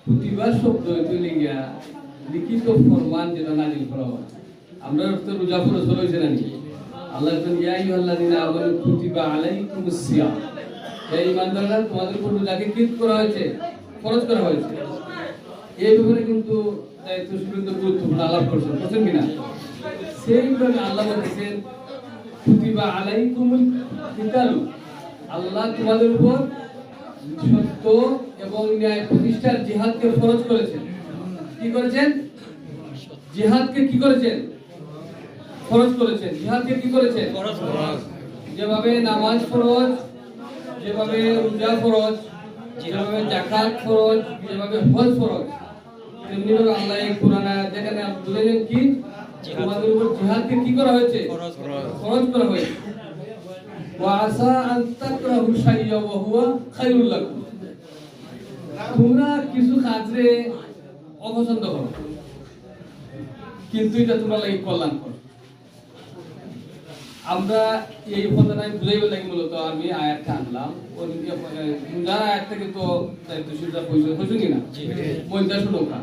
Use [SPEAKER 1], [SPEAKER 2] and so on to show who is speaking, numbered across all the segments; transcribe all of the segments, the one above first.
[SPEAKER 1] প্রতিবার শব্দ লিখিয়া লিখিত ফরমান যেটা নাজিল করা হয়। আমরা তো রোজা ফরজ হয়েছে নাকি আল্লাহ ইয়া আইয়ুহাল্লাযিনা আমানু কুতিবা আলাইকুমুস সিয়াম, হে ঈমানদাররা তোমাদের উপর রোজাকে কি করা হয়েছে, ফরজ করা হয়েছে। এই ব্যাপারে কিন্তু দায়িত্বশীল গুরুত্বপূর্ণ আলাপ করছেন কিনা। সেইভাবে আল্লাহ বলেছেন কুতিবা আলাইকুমুল কিতালু, আল্লাহ তোমাদের উপর সত্য এবং ন্যায় প্রতিষ্ঠার জিহাদকে ফরজ করেছেন। কি করেছেন? জিহাদকে কি করেছেন? ফরজ করেছেন। জিহাদকে কি করেছেন? ফরজ। যেভাবে নামাজ ফরজ, যেভাবে রোজা ফরজ, যেভাবে যাকাত ফরজ, যেভাবে হজ ফরজ, তেমনি ভাবে আল্লাহ এই কোরআন আয়াত যেখানে বলেছেন কি তোমাদের উপর জিহাদকে কি করা হয়েছে? ফরজ করা হয়েছে। ওয়াসা আন তাকরাহু শাইয়্যা ওয়া হুয়া খায়রুল লাকুম, তোমরা কিছু কাজে অপছন্দ করো কিন্তু এটা তোমরা লাগি কল্যাণকর। আমরা এই ঘটনায় বুঝাইবার লাগি মূলত আমি আয়াতটা আনলাম। যারা আয়াতটা কিন্তু দায়িত্বশীলরা হয়েছে কিনা মইদা শুনো কা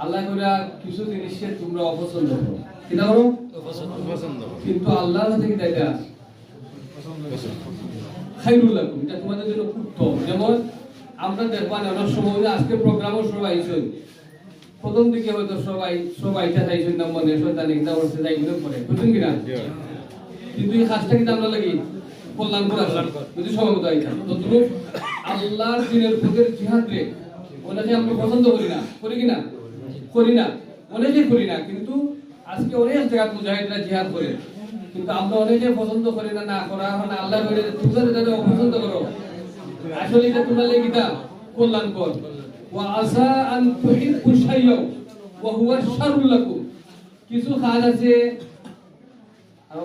[SPEAKER 1] আল্লাহ করে কিছু জিনিসকে তোমরা অপছন্দ করো, কিনা করো অপছন্দ, কিন্তু আল্লাহর কাছে কি এটা খায়রুল লাকুম, এটা তোমাদের জন্য উত্তম। যেমন আমরা দেখবান অনেক সময় আজকে প্রোগ্রামও সবাই আইছেন, প্রথম দিকে হয়তো সবাইটা চাইছেন না মনে শয়তানি কিনা করছে যাই মনে করে বুঝছেন কিনা, কিন্তু এই কাজটা কিন্তু আমরা লাগি কল্যাণ করে যদি সময় মতো আইতাম ততটুকু আল্লাহর দিনের পথের জিহাদ রে অনেকে আমরা পছন্দ করি না, করি না অনেকেই করি না, কিন্তু আজকে অনেক জায়গা মুজাহিদরা জিহাদ করে, কিন্তু আমরা অনেকে পছন্দ করি না। না করা মানে আল্লাহ বলে তোমরা যেটা অপছন্দ করো আসলে এটা তোমরা লাগি তা কল্যাণকর। ওয়া আসা আন তুহিব্বু শাইয়্যা ওয়া হুয়া শাররুল লাকুম, কিছু কাজ আছে আর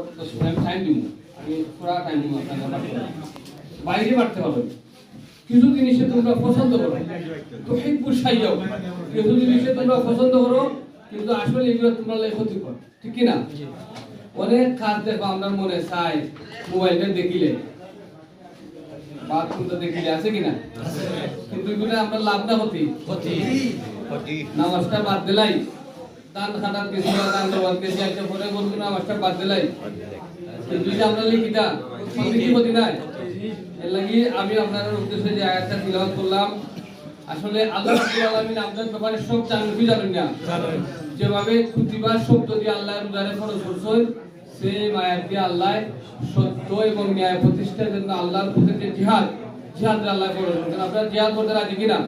[SPEAKER 1] টাইম দিব, আমি পুরো টাইম দিব আপনারা বাইরে বাড়তে হবে। কিছু জিনিসে তোমরা পছন্দ করো, তুহিব্বু শাইয়্যা, কিছু জিনিসে তোমরা পছন্দ করো কিন্তু আসলে এগুলো তোমরা লাগি ক্ষতিকর, ঠিক কি না? অনেক কাজ দেখো আমরা মনে চাই মোবাইলটা দেখিলে বাথরুমটা দেখিলে আছে কিনা, কিন্তু এগুলো আমরা লাভ না হতি নামাজটা বাদ দিলাই দান খাটার কেসি দান দেওয়ার কেসি একটা পরে বলবো নামাজটা বাদ দিলাই, কিন্তু আমরা লিখিটা কি ক্ষতি নাই। এর লাগি আমি আপনাদের উদ্দেশ্যে যে আয়াতটা তিলাওয়াত করলাম, আসলে আল্লাহ রাব্বুল আলামিন আপনাদের ব্যাপারে সব জানেন কি জানেন না, যেভাবে কুতিবা শব্দ দিয়ে আল্লাহ রোজারে ফরজ করেছেন সেই আয়াত দিয়ে আল্লাহ সত্য এবং ন্যায় প্রতিষ্ঠার জন্য আল্লাহর পথে যে জিহাদ আল্লাহ ফরজ করেছেন। আপনারা জিহাদ করতে রাজি কিনা?